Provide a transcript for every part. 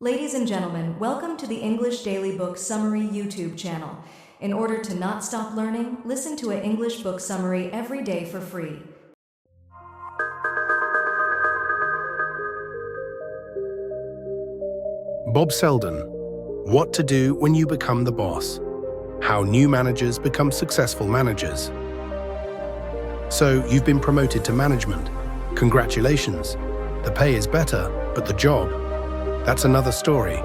Ladies and gentlemen, welcome to the English Daily Book Summary YouTube channel. In order to not stop learning, listen to an English book summary every day for free. Bob Selden, What to Do When You Become the Boss. How New Managers Become Successful Managers. So, you've been promoted to management. Congratulations. The pay is better, but the job? That's another story.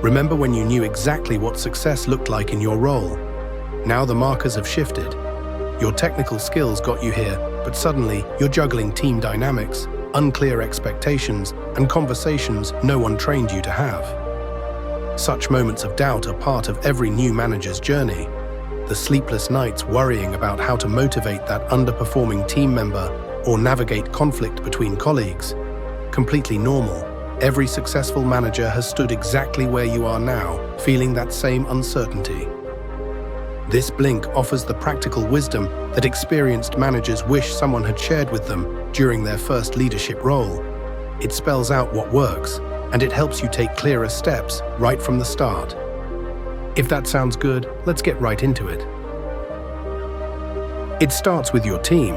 Remember when you knew exactly what success looked like in your role? Now the markers have shifted. Your technical skills got you here, but suddenly you're juggling team dynamics, unclear expectations, and conversations no one trained you to have. Such moments of doubt are part of every new manager's journey. The sleepless nights worrying about how to motivate that underperforming team member or navigate conflict between colleagues. Completely normal. Every successful manager has stood exactly where you are now, feeling that same uncertainty. This blink offers the practical wisdom that experienced managers wish someone had shared with them during their first leadership role. It spells out what works, and it helps you take clearer steps right from the start. If that sounds good, let's get right into it. It starts with your team.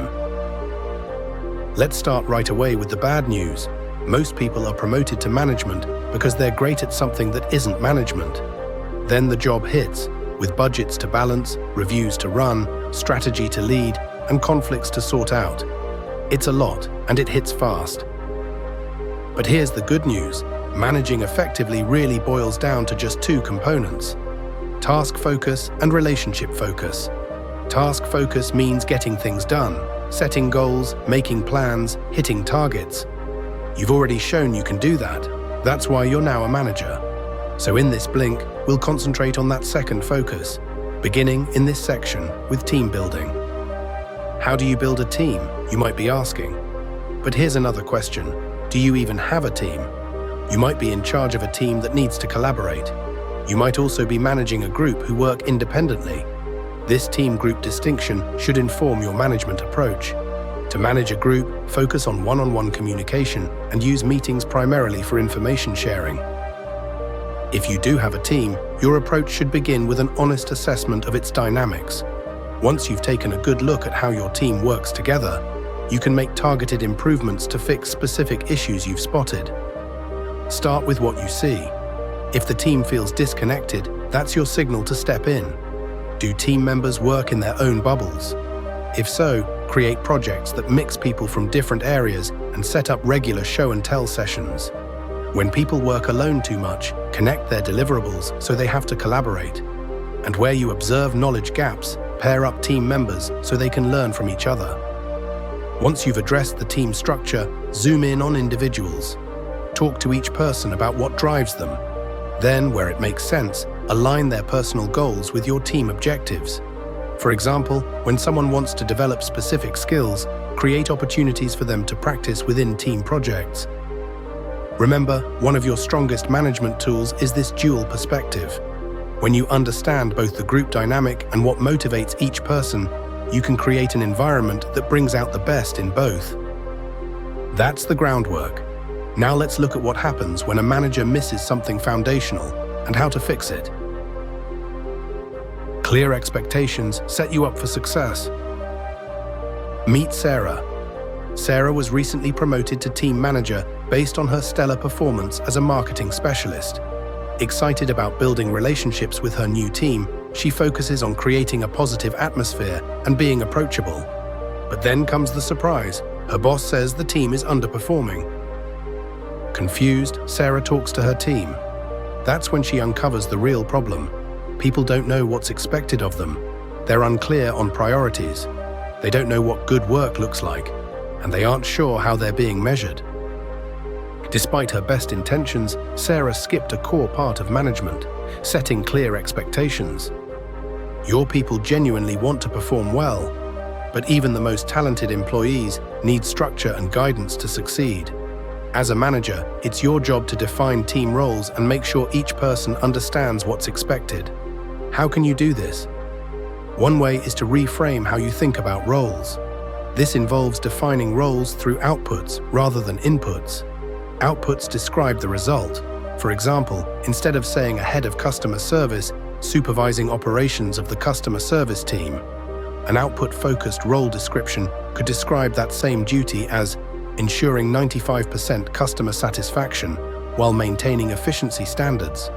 Let's start right away with the bad news. Most people are promoted to management because they're great at something that isn't management. Then the job hits, with budgets to balance, reviews to run, strategy to lead, and conflicts to sort out. It's a lot, and it hits fast. But here's the good news. Managing effectively really boils down to just two components: task focus and relationship focus. Task focus means getting things done, setting goals, making plans, hitting targets. You've already shown you can do that. That's why you're now a manager. So in this blink, we'll concentrate on that second focus, beginning in this section with team building. How do you build a team, you might be asking? But here's another question. Do you even have a team? You might be in charge of a team that needs to collaborate. You might also be managing a group who work independently. This team-group distinction should inform your management approach. To manage a group, focus on one-on-one communication and use meetings primarily for information sharing. If you do have a team, your approach should begin with an honest assessment of its dynamics. Once you've taken a good look at how your team works together, you can make targeted improvements to fix specific issues you've spotted. Start with what you see. If the team feels disconnected, that's your signal to step in. Do team members work in their own bubbles? If so, create projects that mix people from different areas and set up regular show-and-tell sessions. When people work alone too much, connect their deliverables so they have to collaborate. And where you observe knowledge gaps, pair up team members so they can learn from each other. Once you've addressed the team structure, zoom in on individuals. Talk to each person about what drives them. Then, where it makes sense, align their personal goals with your team objectives. For example, when someone wants to develop specific skills, create opportunities for them to practice within team projects. Remember, one of your strongest management tools is this dual perspective. When you understand both the group dynamic and what motivates each person, you can create an environment that brings out the best in both. That's the groundwork. Now let's look at what happens when a manager misses something foundational and how to fix it. Clear expectations set you up for success. Meet Sarah. Sarah was recently promoted to team manager based on her stellar performance as a marketing specialist. Excited about building relationships with her new team, she focuses on creating a positive atmosphere and being approachable. But then comes the surprise. Her boss says the team is underperforming. Confused, Sarah talks to her team. That's when she uncovers the real problem. People don't know what's expected of them. They're unclear on priorities. They don't know what good work looks like, and they aren't sure how they're being measured. Despite her best intentions, Sarah skipped a core part of management, setting clear expectations. Your people genuinely want to perform well, but even the most talented employees need structure and guidance to succeed. As a manager, it's your job to define team roles and make sure each person understands what's expected. How can you do this? One way is to reframe how you think about roles. This involves defining roles through outputs rather than inputs. Outputs describe the result, For example, instead of saying a head of customer service supervising operations of the customer service team, an output-focused role description could describe that same duty as ensuring 95% customer satisfaction while maintaining efficiency standards.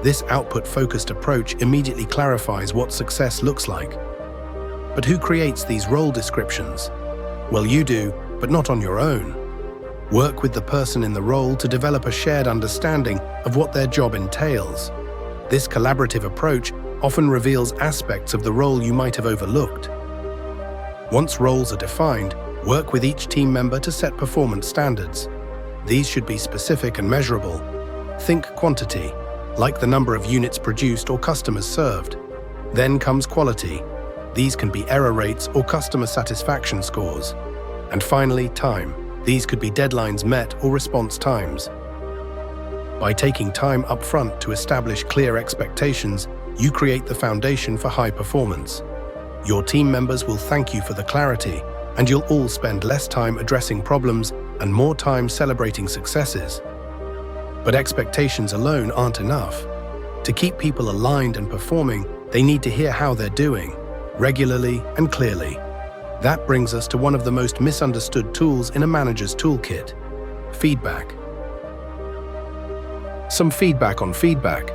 This output-focused approach immediately clarifies what success looks like. But who creates these role descriptions? Well, you do, but not on your own. Work with the person in the role to develop a shared understanding of what their job entails. This collaborative approach often reveals aspects of the role you might have overlooked. Once roles are defined, work with each team member to set performance standards. These should be specific and measurable. Think quantity, like the number of units produced or customers served. Then comes quality. These can be error rates or customer satisfaction scores. And finally, time. These could be deadlines met or response times. By taking time up front to establish clear expectations, you create the foundation for high performance. Your team members will thank you for the clarity, and you'll all spend less time addressing problems and more time celebrating successes. But expectations alone aren't enough. To keep people aligned and performing, they need to hear how they're doing, regularly and clearly. That brings us to one of the most misunderstood tools in a manager's toolkit: feedback. Some feedback on feedback.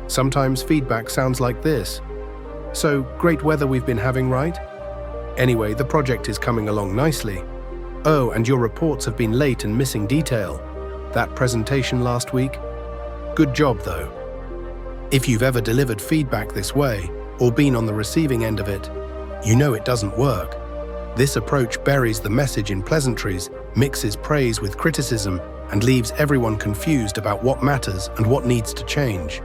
Sometimes feedback sounds like this. So, great weather we've been having, right? Anyway, the project is coming along nicely. Oh, and your reports have been late and missing detail. That presentation last week? Good job, though. If you've ever delivered feedback this way, or been on the receiving end of it, you know it doesn't work. This approach buries the message in pleasantries, mixes praise with criticism, and leaves everyone confused about what matters and what needs to change.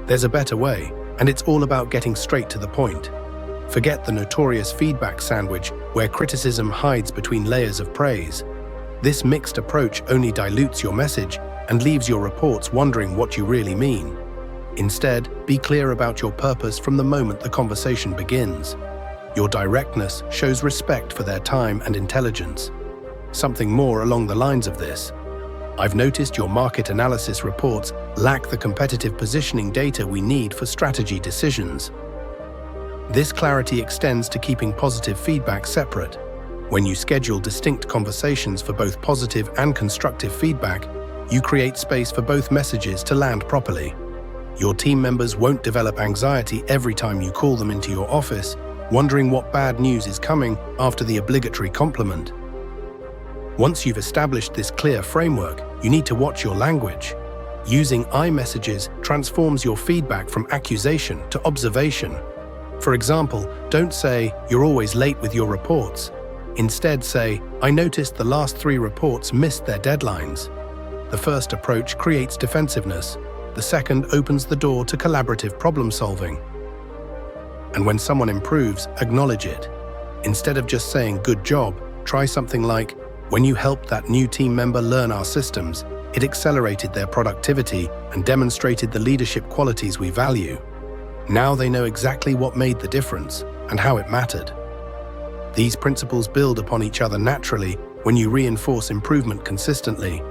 There's a better way, and it's all about getting straight to the point. Forget the notorious feedback sandwich where criticism hides between layers of praise. This mixed approach only dilutes your message and leaves your reports wondering what you really mean. Instead, be clear about your purpose from the moment the conversation begins. Your directness shows respect for their time and intelligence. Something more along the lines of this: I've noticed your market analysis reports lack the competitive positioning data we need for strategy decisions. This clarity extends to keeping positive feedback separate. When you schedule distinct conversations for both positive and constructive feedback, you create space for both messages to land properly. Your team members won't develop anxiety every time you call them into your office, wondering what bad news is coming after the obligatory compliment. Once you've established this clear framework, you need to watch your language. Using I messages transforms your feedback from accusation to observation. For example, don't say, "You're always late with your reports." Instead say, "I noticed the last 3 reports missed their deadlines." The first approach creates defensiveness. The second opens the door to collaborative problem solving. And when someone improves, acknowledge it. Instead of just saying "good job," try something like, "When you helped that new team member learn our systems, it accelerated their productivity and demonstrated the leadership qualities we value. Now they know exactly what made the difference and how it mattered." These principles build upon each other naturally when you reinforce improvement consistently.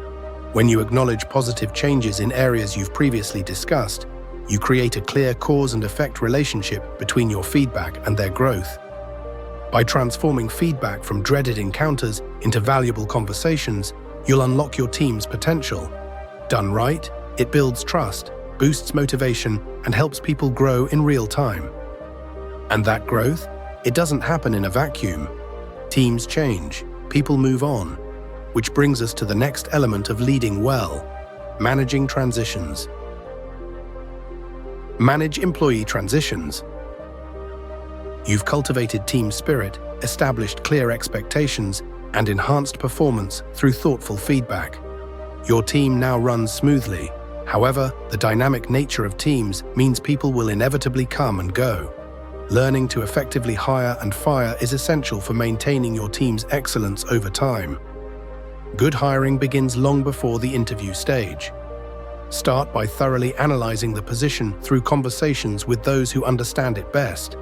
When you acknowledge positive changes in areas you've previously discussed, you create a clear cause and effect relationship between your feedback and their growth. By transforming feedback from dreaded encounters into valuable conversations, you'll unlock your team's potential. Done right, it builds trust, boosts motivation, and helps people grow in real time. And that growth? It doesn't happen in a vacuum. Teams change, people move on, which brings us to the next element of leading well: managing transitions. Manage employee transitions. You've cultivated team spirit, established clear expectations, and enhanced performance through thoughtful feedback. Your team now runs smoothly. However, the dynamic nature of teams means people will inevitably come and go. Learning to effectively hire and fire is essential for maintaining your team's excellence over time. Good hiring begins long before the interview stage. Start by thoroughly analyzing the position through conversations with those who understand it best.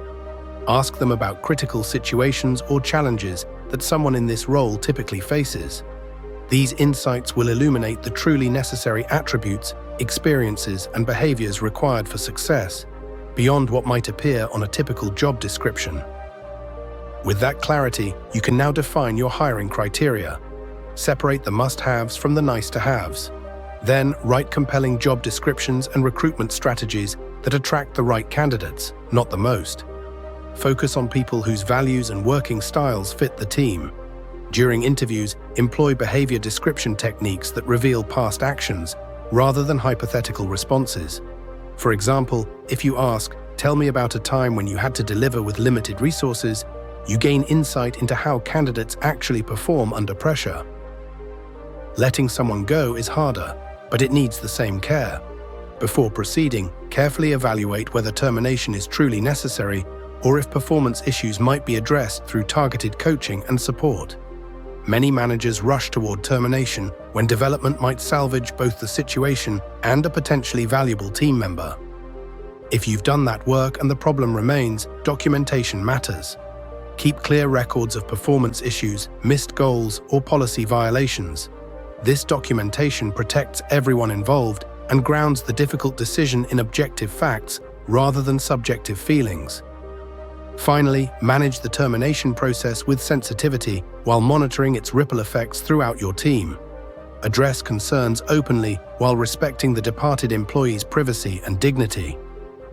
Ask them about critical situations or challenges that someone in this role typically faces. These insights will illuminate the truly necessary attributes, experiences, and behaviors required for success, beyond what might appear on a typical job description. With that clarity, you can now define your hiring criteria. Separate the must-haves from the nice-to-haves. Then, write compelling job descriptions and recruitment strategies that attract the right candidates, not the most. Focus on people whose values and working styles fit the team. During interviews, employ behavior description techniques that reveal past actions rather than hypothetical responses. For example, if you ask, "Tell me about a time when you had to deliver with limited resources," you gain insight into how candidates actually perform under pressure. Letting someone go is harder, but it needs the same care. Before proceeding, carefully evaluate whether termination is truly necessary or if performance issues might be addressed through targeted coaching and support. Many managers rush toward termination when development might salvage both the situation and a potentially valuable team member. If you've done that work and the problem remains, documentation matters. Keep clear records of performance issues, missed goals, or policy violations. This documentation protects everyone involved and grounds the difficult decision in objective facts rather than subjective feelings. Finally, manage the termination process with sensitivity while monitoring its ripple effects throughout your team. Address concerns openly while respecting the departed employee's privacy and dignity.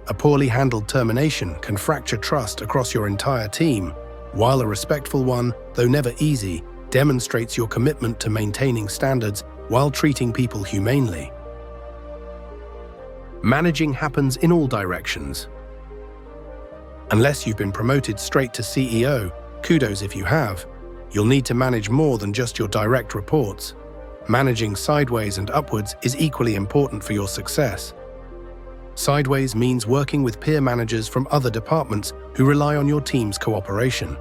A poorly handled termination can fracture trust across your entire team, while a respectful one, though never easy, demonstrates your commitment to maintaining standards while treating people humanely. Managing happens in all directions. Unless you've been promoted straight to CEO, kudos if you have, you'll need to manage more than just your direct reports. Managing sideways and upwards is equally important for your success. Sideways means working with peer managers from other departments who rely on your team's cooperation.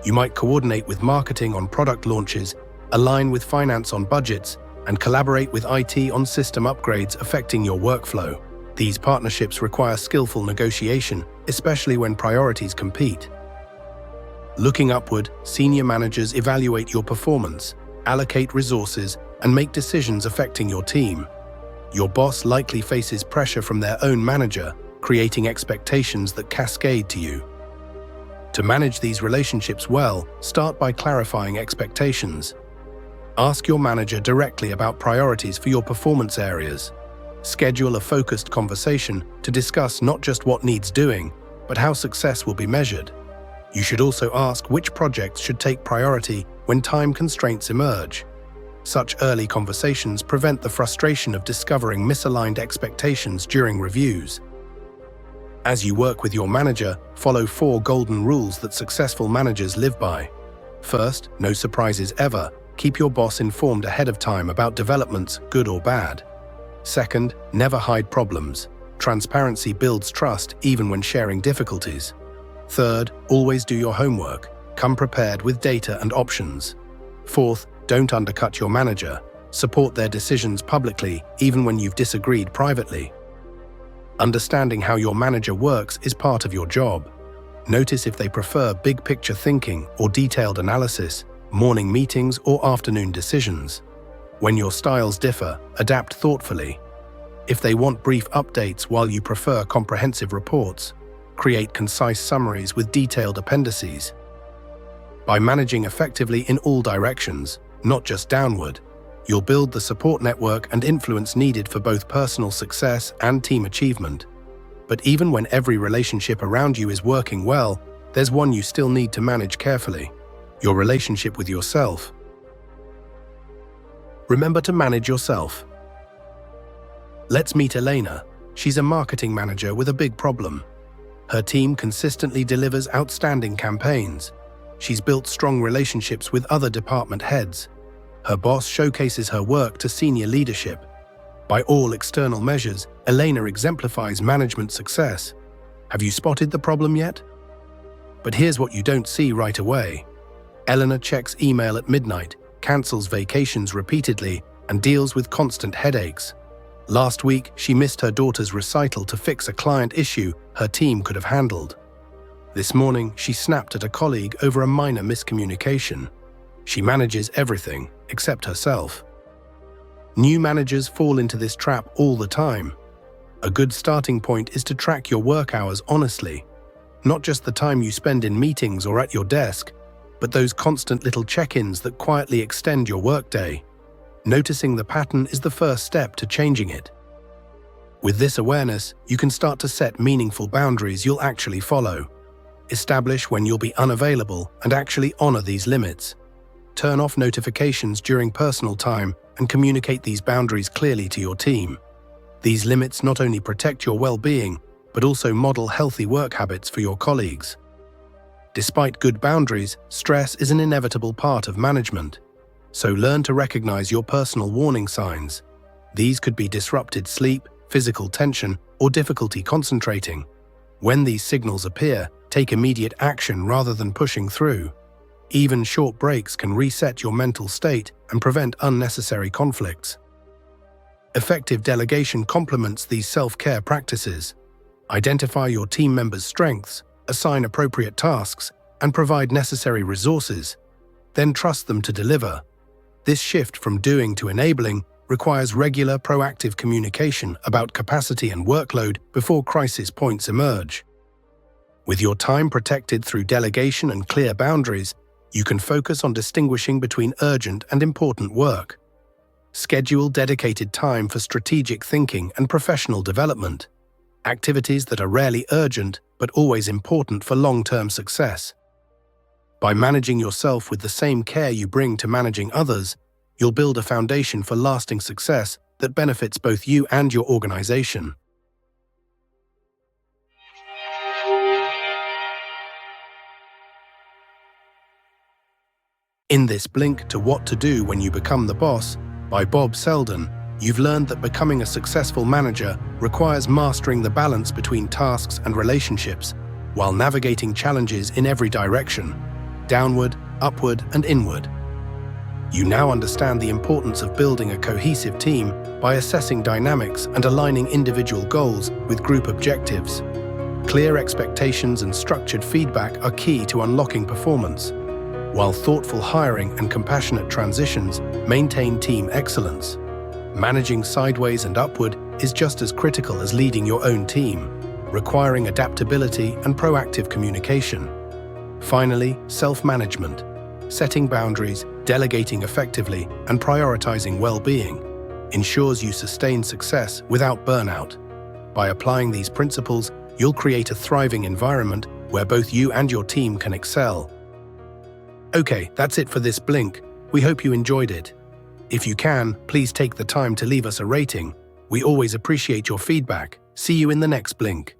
You might coordinate with marketing on product launches, align with finance on budgets, and collaborate with IT on system upgrades affecting your workflow. These partnerships require skillful negotiation, especially when priorities compete. Looking upward, senior managers evaluate your performance, allocate resources, and make decisions affecting your team. Your boss likely faces pressure from their own manager, creating expectations that cascade to you. To manage these relationships well, start by clarifying expectations. Ask your manager directly about priorities for your performance areas. Schedule a focused conversation to discuss not just what needs doing, but how success will be measured. You should also ask which projects should take priority when time constraints emerge. Such early conversations prevent the frustration of discovering misaligned expectations during reviews. As you work with your manager, follow 4 golden rules that successful managers live by. First, no surprises ever. Keep your boss informed ahead of time about developments, good or bad. Second, never hide problems. Transparency builds trust even when sharing difficulties. Third, always do your homework. Come prepared with data and options. Fourth, don't undercut your manager. Support their decisions publicly, even when you've disagreed privately. Understanding how your manager works is part of your job. Notice if they prefer big-picture thinking or detailed analysis, morning meetings or afternoon decisions. When your styles differ, adapt thoughtfully. If they want brief updates while you prefer comprehensive reports, create concise summaries with detailed appendices. By managing effectively in all directions, not just downward, you'll build the support network and influence needed for both personal success and team achievement. But even when every relationship around you is working well, there's one you still need to manage carefully: your relationship with yourself. Remember to manage yourself. Let's meet Elena. She's a marketing manager with a big problem. Her team consistently delivers outstanding campaigns. She's built strong relationships with other department heads. Her boss showcases her work to senior leadership. By all external measures, Elena exemplifies management success. Have you spotted the problem yet? But here's what you don't see right away. Elena checks email at midnight, cancels vacations repeatedly, and deals with constant headaches. Last week, she missed her daughter's recital to fix a client issue her team could have handled. This morning, she snapped at a colleague over a minor miscommunication. She manages everything except herself. New managers fall into this trap all the time. A good starting point is to track your work hours honestly. Not just the time you spend in meetings or at your desk, but those constant little check-ins that quietly extend your workday. Noticing the pattern is the first step to changing it. With this awareness, you can start to set meaningful boundaries you'll actually follow. Establish when you'll be unavailable and actually honor these limits. Turn off notifications during personal time and communicate these boundaries clearly to your team. These limits not only protect your well-being, but also model healthy work habits for your colleagues. Despite good boundaries, stress is an inevitable part of management. So learn to recognize your personal warning signs. These could be disrupted sleep, physical tension, or difficulty concentrating. When these signals appear, take immediate action rather than pushing through. Even short breaks can reset your mental state and prevent unnecessary conflicts. Effective delegation complements these self-care practices. Identify your team members' strengths, assign appropriate tasks, and provide necessary resources. Then trust them to deliver. This shift from doing to enabling requires regular, proactive communication about capacity and workload before crisis points emerge. With your time protected through delegation and clear boundaries, you can focus on distinguishing between urgent and important work. Schedule dedicated time for strategic thinking and professional development, activities that are rarely urgent but always important for long-term success. By managing yourself with the same care you bring to managing others, you'll build a foundation for lasting success that benefits both you and your organization. In this Blink to What to Do When You Become the Boss by Bob Selden, you've learned that becoming a successful manager requires mastering the balance between tasks and relationships while navigating challenges in every direction, downward, upward, and inward. You now understand the importance of building a cohesive team by assessing dynamics and aligning individual goals with group objectives. Clear expectations and structured feedback are key to unlocking performance, while thoughtful hiring and compassionate transitions maintain team excellence. Managing sideways and upward is just as critical as leading your own team, requiring adaptability and proactive communication. Finally, self-management. Setting boundaries, delegating effectively, and prioritizing well-being ensures you sustain success without burnout. By applying these principles, you'll create a thriving environment where both you and your team can excel. Okay, that's it for this Blink. We hope you enjoyed it. If you can, please take the time to leave us a rating. We always appreciate your feedback. See you in the next Blink.